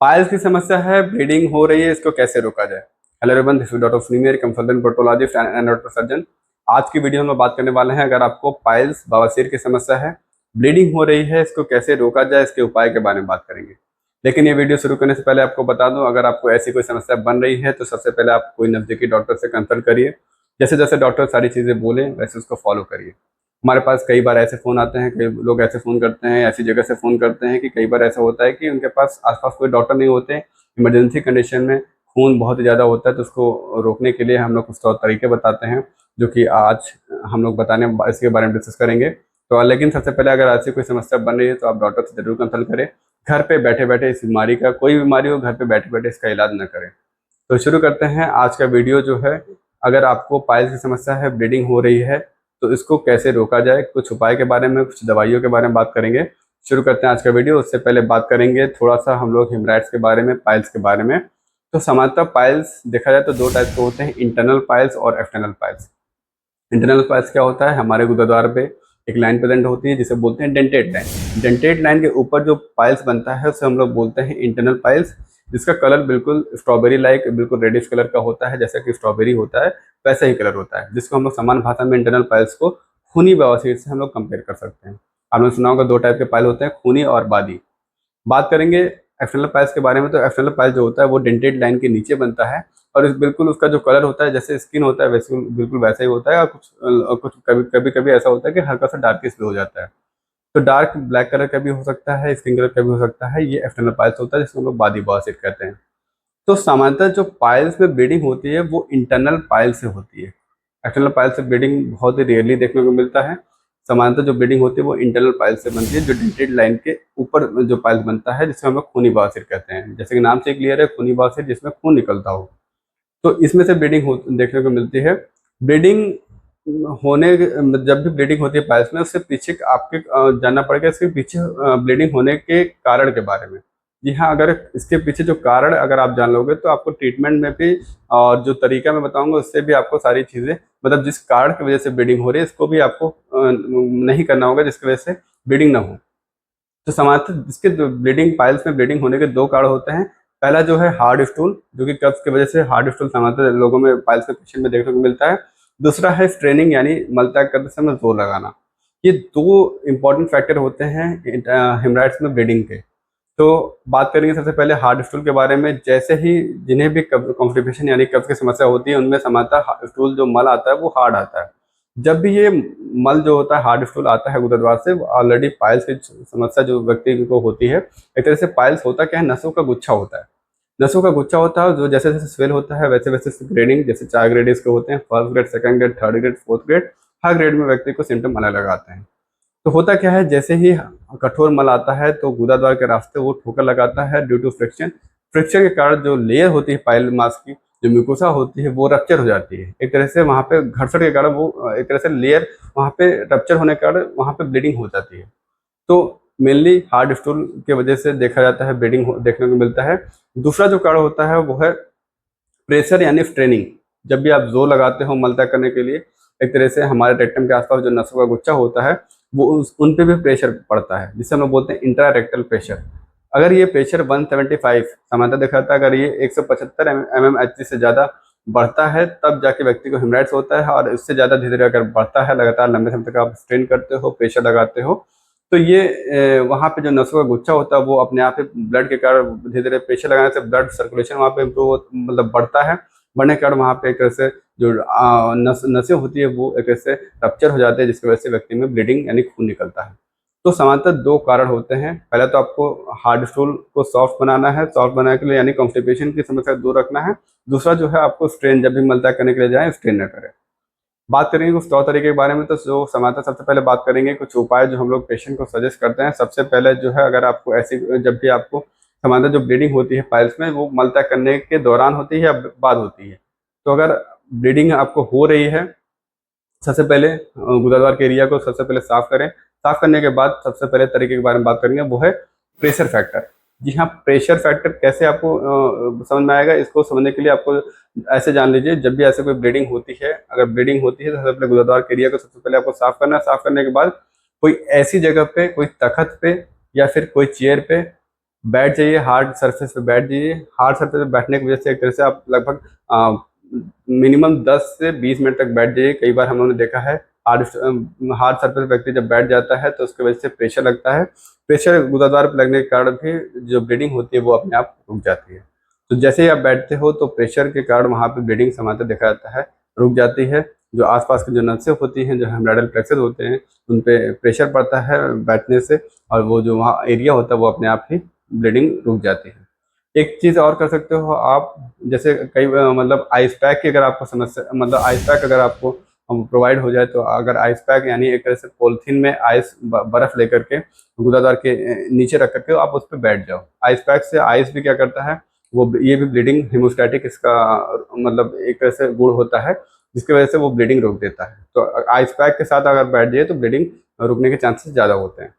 Piles की समस्या है, ब्लीडिंग हो रही है, इसको कैसे रोका जाए। Hello everyone, this is doctor Sunil, consultant proctologist and endocrine surgeon. आज की वीडियो में हम बात करने वाले हैं, अगर आपको पाइल्स बवासीर की समस्या है, ब्लीडिंग हो रही है, इसको कैसे रोका जाए, इसके उपाय के बारे में बात करेंगे। लेकिन ये वीडियो शुरू करने से पहले आपको बता दूं, अगर आपको ऐसी कोई समस्या बन रही है तो सबसे पहले आप कोई नजदीकी डॉक्टर से कंसल्ट करिए। जैसे जैसे डॉक्टर सारी चीज़ें बोलें वैसे उसको फॉलो करिए। हमारे पास कई बार ऐसे फ़ोन आते हैं, कई लोग ऐसे फ़ोन करते हैं, ऐसी जगह से फ़ोन करते हैं कि कई बार ऐसा होता है कि उनके पास आसपास कोई डॉक्टर नहीं होते। इमरजेंसी कंडीशन में खून बहुत ज़्यादा होता है, तो उसको रोकने के लिए हम लोग कुछ तौर तरीके बताते हैं, जो कि आज हम लोग इसके बारे में डिस्कस करेंगे। तो लेकिन सबसे पहले अगर ऐसी कोई समस्या बन रही है तो आप डॉक्टर से जरूर कंसल्ट करें। घर पे बैठे बैठे इस बीमारी का, कोई बीमारी हो, घर पे बैठे बैठे इसका इलाज न करें। तो शुरू करते हैं आज का वीडियो जो है। अगर आपको पाइल्स की समस्या है, ब्लीडिंग हो रही है, तो इसको कैसे रोका जाए, कुछ उपाय के बारे में, कुछ दवाइयों के बारे में बात करेंगे। शुरू करते हैं आज का वीडियो। उससे पहले बात करेंगे थोड़ा सा हम लोग हेमराइड्स के बारे में, पाइल्स के बारे में। तो सामान्यतः पाइल्स देखा जाए तो दो टाइप के होते हैं, इंटरनल पाइल्स और एक्सटर्नल पाइल्स। इंटरनल पाइल्स क्या होता है, हमारे गुदाद्वार पे एक लाइन प्रेजेंट होती है जिसे बोलते हैं डेंटेट लाइन। डेंटेट लाइन के ऊपर जो पाइल्स बनता है उसे हम लोग बोलते हैं इंटरनल पाइल्स, जिसका कलर बिल्कुल स्ट्रॉबेरी लाइक, बिल्कुल रेडिश कलर का होता है, जैसा कि स्ट्रॉबेरी होता है वैसा ही कलर होता है, जिसको हम लोग सामान्य भाषा में इंटरनल पाइल्स को खूनी बवासीर से हम लोग कंपेयर कर सकते हैं। आपने सुना होगा दो टाइप के पाइल होते हैं, खूनी और बादी। बात करेंगे एक्सटर्नल पाइल्स के बारे में, तो एक्सटर्नल पाइल जो होता है वो डेंटेड लाइन के नीचे बनता है, और इस बिल्कुल उसका जो कलर होता है, जैसे स्किन होता है वैसे बिल्कुल वैसा ही होता है। और कुछ कभी कभी कभी ऐसा होता है कि हल्का सा डार्किश भी हो जाता है। तो डार्क ब्लैक कलर का भी हो सकता है, स्किन कलर का भी हो सकता है। ये एक्सटर्नल पाइल्स होता है, जिसको हम लोग बादी बवासीर कहते हैं। तो सामान्यतः जो पाइल्स में ब्लीडिंग होती है वो इंटरनल पाइल से होती है। एक्सटर्नल पाइल से ब्लीडिंग बहुत ही रेयरली देखने को मिलता है। सामान्यतः जो ब्लीडिंग होती है वो इंटरनल पाइल से बनती है, जो डेंटेड लाइन के ऊपर जो पाइल बनता है, जिसे हम लोग खूनी बवासीर कहते हैं। जैसे कि नाम से क्लियर है, खूनी बवासीर, जिसमें खून निकलता हो। तो इसमें से ब्लीडिंग देखने को मिलती है। ब्लीडिंग होने जब भी ब्लीडिंग होती है पाइल्स में, उससे पीछे आपके जानना पड़ेगा इसके पीछे ब्लीडिंग होने के कारण के बारे में। जी हाँ, अगर इसके पीछे जो कारण अगर आप जान लोगे तो आपको ट्रीटमेंट में भी, और जो तरीका मैं बताऊंगा उससे भी आपको सारी चीज़ें, मतलब जिस कारण की वजह से ब्लीडिंग हो रही है इसको भी आपको नहीं करना होगा, जिसकी वजह से ब्लीडिंग ना हो। तो सामान्यतः जिसके ब्लीडिंग पाइल्स में ब्लीडिंग होने के दो कारण होते हैं। पहला जो है हार्ड स्टूल, जो कि कब्ज की वजह से हार्ड स्टूल सामान्यतः लोगों में, पाइल्स के पेशेंट में देखने को मिलता है। दूसरा है स्ट्रेनिंग, यानी मलत्याग करते समय जोर लगाना। ये दो इंपॉर्टेंट फैक्टर होते हैं हेमराइड्स में ब्लीडिंग के। तो बात करेंगे सबसे पहले हार्ड स्टूल के बारे में। जैसे ही जिन्हें भी कॉन्स्टिपेशन यानी कब्ज की समस्या होती है, उनमें सामान्यतः स्टूल जो मल आता है वो हार्ड आता है। जब भी ये मल जो होता है, हार्ड स्टूल आता है गुदद्वार से, ऑलरेडी पाइल्स की समस्या जो व्यक्ति को होती है, एक तरह से पाइल्स होता क्या है, नसों का गुच्छा होता है। नसों का गुच्छा होता है, जो जैसे जैसे स्वेल होता है वैसे वैसे ग्रेडिंग, जैसे 4 ग्रेड इसके होते हैं, first grade, second grade, third grade, fourth grade. हर ग्रेड में व्यक्ति को सिम्टम अलग अलग आते हैं। तो होता क्या है, जैसे ही कठोर मल आता है तो गुदाद्वार के रास्ते वो ठोकर लगाता है ड्यू टू फ्रिक्शन। फ्रिक्शन के कारण जो लेयर होती है पाइल मास की, जो म्यूकोसा होती है, वो रप्चर हो जाती है। एक तरह से वहाँ पे घर्षण के कारण वो एक तरह से लेयर वहाँ पे रप्चर होने के कारण वहाँ पे ब्लीडिंग हो जाती है। तो मेनली हार्ड स्टूल की वजह से देखा जाता है, ब्लीडिंग देखने को मिलता है। दूसरा जो कारण होता है वो है प्रेशर यानी स्ट्रेनिंग। जब भी आप जोर लगाते हो मल त्याग करने के लिए, एक तरह से हमारे रेक्टम के आसपास जो नसों का गुच्छा होता है वो उन पे भी प्रेशर पड़ता है, जिसे हम लोग बोलते हैं इंट्रा रेक्टल प्रेशर। अगर ये प्रेशर 175 सामान्यतः देखा जाता है, अगर ये 175 mmHg से ज़्यादा बढ़ता है तब जाके व्यक्ति को हेमराइड्स होता है। और इससे ज़्यादा धीरे धीरे अगर बढ़ता है, लगातार लंबे समय तक आप स्ट्रेन करते हो, प्रेशर लगाते हो, तो ये वहाँ पे जो नसों का गुच्छा होता है वो अपने आप ही ब्लड के कारण धीरे धीरे प्रेशर लगाने से ब्लड सर्कुलेशन वहाँ पे इम्प्रूव मतलब बढ़ता है। बढ़ने के कारण वहाँ पे एक तरह से जो नसें होती है वो एक तरह से रप्चर हो जाते हैं, जिसकी वजह से व्यक्ति में ब्लीडिंग यानी खून निकलता है। तो सामान्यतः दो कारण होते हैं। पहला तो आपको हार्ड स्टूल को सॉफ्ट बनाना है, सॉफ्ट बनाने के लिए यानी कॉन्स्टिपेशन की समस्या दूर रखना है। दूसरा जो है आपको स्ट्रेन, जब भी मलत्याग करने के लिए जाए स्ट्रेन न करें। बात करेंगे कुछ तौर तरीके के बारे में, तो जो सामान्यतः सबसे पहले बात करेंगे कुछ उपाय जो हम लोग पेशेंट को सजेस्ट करते हैं। सबसे पहले जो है, अगर आपको ऐसी, जब भी आपको सामान्यतः जो ब्लीडिंग होती है पाइल्स में, वो मलत्याग करने के दौरान होती है या बाद होती है। तो अगर ब्लीडिंग आपको हो रही है, सबसे पहले गुदाद्वार के एरिया को सबसे पहले साफ करें। साफ करने के बाद सबसे पहले तरीके के बारे में बात करेंगे, वो है प्रेशर फैक्टर। जी हाँ, प्रेशर फैक्टर कैसे आपको समझ में आएगा, इसको समझने के लिए आपको ऐसे जान लीजिए, जब भी ऐसे कोई ब्लीडिंग होती है, अगर ब्लीडिंग होती है तो सबसे पहले गुदाद्वार के एरिया को सबसे पहले आपको साफ करना है। साफ करने के बाद कोई ऐसी जगह पे, कोई तखत पे या फिर कोई चेयर पे बैठ जाइए, हार्ड सरफेस पे बैठ जाइए। हार्ड सरफेस पे बैठने की वजह से एक तरह से आप लगभग मिनिमम 10 से 20 मिनट तक बैठ जाइए। कई बार हम लोगों ने देखा है हार्ड हार्ड सरफेस व्यक्ति जब बैठ जाता है तो उसकी वजह से प्रेशर लगता है। प्रेशर गुदाद्वार पर लगने के कारण भी जो ब्लीडिंग होती है वो अपने आप रुक जाती है। तो जैसे ही आप बैठते हो तो प्रेशर के कारण वहाँ पे ब्लीडिंग समानता देखा जाता है, रुक जाती है। जो आसपास की जो नसें होती हैं, जो हेमोरेडियल प्लेक्सेस होते हैं, उन पे प्रेशर पड़ता है बैठने से, और वो जो वहाँ एरिया होता है वो अपने आप ही ब्लीडिंग रुक जाती है। एक चीज़ और कर सकते हो आप, जैसे कई मतलब आइस पैक की अगर आपको समस्या, मतलब आइस पैक अगर आपको प्रोवाइड हो जाए, तो अगर आइस पैक यानी एक तरह से पॉलिथीन में आइस बर्फ लेकर के गुदाद्वार के नीचे रख करके आप उस पर बैठ जाओ। आइस पैक से आइस भी क्या करता है, वो ये भी ब्लीडिंग हिमोस्टैटिक इसका मतलब एक तरह से गुण होता है, जिसकी वजह से वो ब्लीडिंग रोक देता है। तो आइस पैक के साथ अगर बैठ जाए तो ब्लीडिंग रुकने के चांसेस ज़्यादा होते हैं।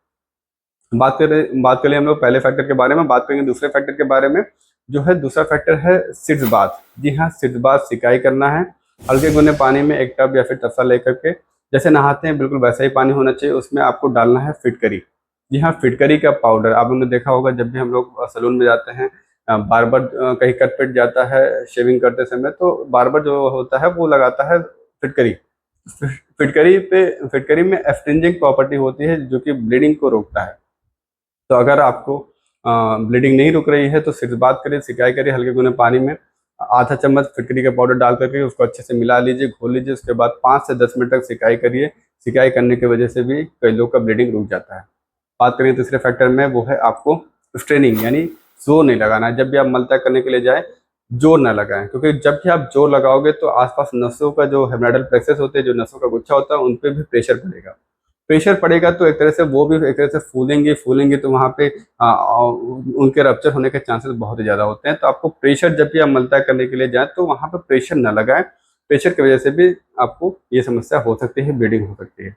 बात करें हम लोग पहले फैक्टर के बारे में, बात करेंगे दूसरे फैक्टर के बारे में। जो है दूसरा फैक्टर है सिड्स बाथ। जी हाँ, सिड्स बाथ सिकाई करना है। हल्के गुनगुने पानी में एक टब या फिर तस्सा लेकर के जैसे नहाते हैं बिल्कुल वैसा ही पानी होना चाहिए। उसमें आपको डालना है फिटकरी। जी हाँ, फिटकरी का पाउडर आप लोगों ने देखा होगा, जब भी हम लोग सैलून में जाते हैं, बार्बर कहीं कट पिट जाता है शेविंग करते समय, तो बार्बर जो होता है वो लगाता है फिटकरी। फिटकरी में एस्ट्रिंजेंट प्रॉपर्टी होती है जो कि ब्लीडिंग को रोकता है। तो अगर आपको ब्लीडिंग नहीं रुक रही है तो सिर्फ बात करिए, सिकाई करिए हल्के गुने पानी में, आधा चम्मच फिटकरी का पाउडर डाल करके उसको अच्छे से मिला लीजिए, घोल लीजिए। उसके बाद 5 से 10 मिनट तक सिकाई करिए। सिकाई करने की वजह से भी कई लोग का ब्लीडिंग रुक जाता है। बात करें तीसरे फैक्टर में, वो है आपको स्ट्रेनिंग, यानी जोर नहीं लगाना है। जब भी आप मल त्याग करने के लिए जाए जोर ना लगाएं, क्योंकि जब भी आप जोर लगाओगे तो आसपास नसों का जो हेमोरेडियल प्लेक्सेस होते हैं, जो नसों का गुच्छा होता है, उन पे भी प्रेशर पड़ेगा। प्रेशर पड़ेगा तो एक तरह से वो भी एक तरह से फूलेंगे तो वहाँ पे उनके रप्चर होने के चांसेस बहुत ही ज़्यादा होते हैं। तो आपको प्रेशर जब भी आप मल त्याग करने के लिए जाएं तो वहाँ पे प्रेशर न लगाएं। प्रेशर की वजह से भी आपको ये समस्या हो सकती है, ब्लीडिंग हो सकती है।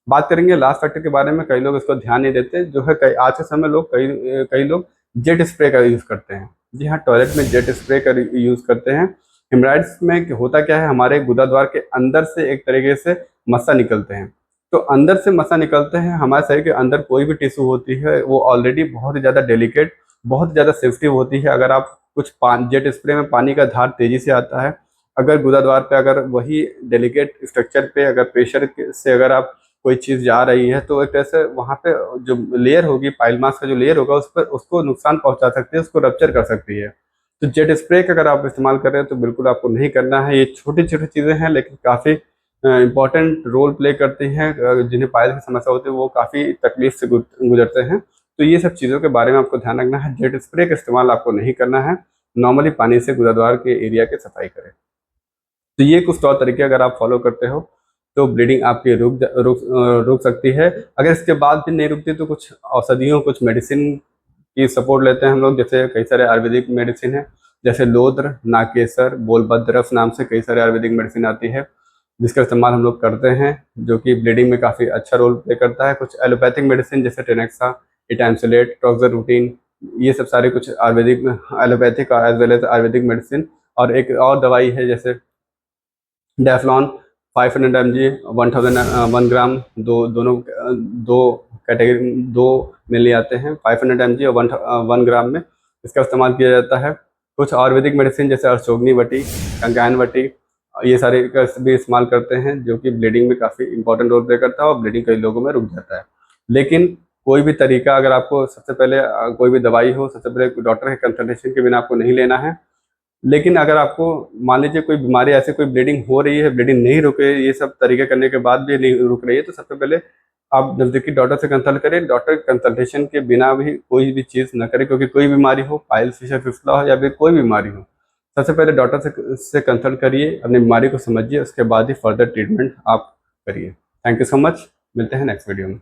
बात करेंगे लास्ट फैक्टर के बारे में। कई लोग इसको ध्यान नहीं देते, जो है कई आज के समय लोग कई लोग जेट स्प्रे का यूज़ करते हैं। जी हाँ, टॉयलेट में जेट स्प्रे का यूज़ करते हैं। हेमराइड्स में होता क्या है, हमारे गुदाद्वार के अंदर से एक तरीके से मस्सा निकलते हैं। तो अंदर से मसा निकलते हैं, हमारे शरीर के अंदर कोई भी टिश्यू होती है वो ऑलरेडी बहुत ही ज़्यादा डेलिकेट, बहुत ज़्यादा सेंसिटिव होती है। अगर आप कुछ जेट स्प्रे में पानी का धार तेज़ी से आता है, अगर गुदाद्वार पे अगर वही डेलिकेट स्ट्रक्चर पे अगर प्रेशर से अगर आप कोई चीज़ जा रही है, तो एक तरह से वहाँ पे जो लेयर होगी, पाइल मास का जो लेयर होगा, उस पर उसको नुकसान पहुँचा सकती है, उसको रप्चर कर सकती है। तो जेट स्प्रे का अगर आप इस्तेमाल कर रहे हैं तो बिल्कुल आपको नहीं करना है। ये छोटी छोटी चीज़ें हैं लेकिन काफ़ी इम्पॉर्टेंट रोल प्ले करते हैं। जिन्हें पाइल्स की समस्या होती है वो काफ़ी तकलीफ से गुजरते हैं। तो ये सब चीज़ों के बारे में आपको ध्यान रखना है। जेट स्प्रे का इस्तेमाल आपको नहीं करना है। नॉर्मली पानी से गुदाद्वार के एरिया की सफाई करें। तो ये कुछ तौर तरीके अगर आप फॉलो करते हो तो ब्लीडिंग आपकी रुक सकती है। अगर इसके बाद भी नहीं रुकती तो कुछ औषधियों, कुछ मेडिसिन की सपोर्ट लेते हैं हम लोग। जैसे कई सारे आयुर्वेदिक मेडिसिन है, जैसे लोद्र, नाकेसर, बोलभद्रफ नाम से कई सारे आयुर्वेदिक मेडिसिन आती है, जिसका इस्तेमाल हम लोग करते हैं, जो कि ब्लीडिंग में काफ़ी अच्छा रोल प्ले करता है। कुछ एलोपैथिक मेडिसिन जैसे टेनेक्सा, इटामसिलेट, टॉक्सरूटीन, ये सब सारे कुछ Ayurvedic allopathic as well as Ayurvedic medicine. और एक और दवाई है जैसे डेफ्लॉन 500 mg, 1 ग्राम, दो कैटेगरी, 2 मिली आते हैं, 500 mg और 1 ग्राम में इसका इस्तेमाल किया जाता है। कुछ आयुर्वेदिक मेडिसिन जैसे अर्शोगनी वटी, कंगायन वटी, ये सारे का भी इस्तेमाल करते हैं, जो कि ब्लीडिंग में काफ़ी इंपॉर्टेंट रोल प्ले करता है और ब्लीडिंग कई लोगों में रुक जाता है। लेकिन कोई भी तरीका, अगर आपको सबसे पहले कोई भी दवाई हो, सबसे पहले डॉक्टर के कंसल्टेशन के बिना आपको नहीं लेना है। लेकिन अगर आपको मान लीजिए कोई बीमारी ऐसे, कोई ब्लीडिंग हो रही है, ब्लीडिंग नहीं रुक रही है, ये सब तरीके करने के बाद भी नहीं रुक रही है, तो सबसे पहले आप नज़दीकी डॉक्टर से कंसल्ट करें। डॉक्टर कंसल्टेशन के बिना भी कोई भी चीज़ न करें, क्योंकि कोई बीमारी हो, पाइल्स, फिशर फिस्टुला हो या फिर कोई बीमारी हो, सबसे पहले डॉक्टर से कंसल्ट करिए, अपनी बीमारी को समझिए, उसके बाद ही फर्दर ट्रीटमेंट आप करिए। थैंक यू सो मच, मिलते हैं नेक्स्ट वीडियो में।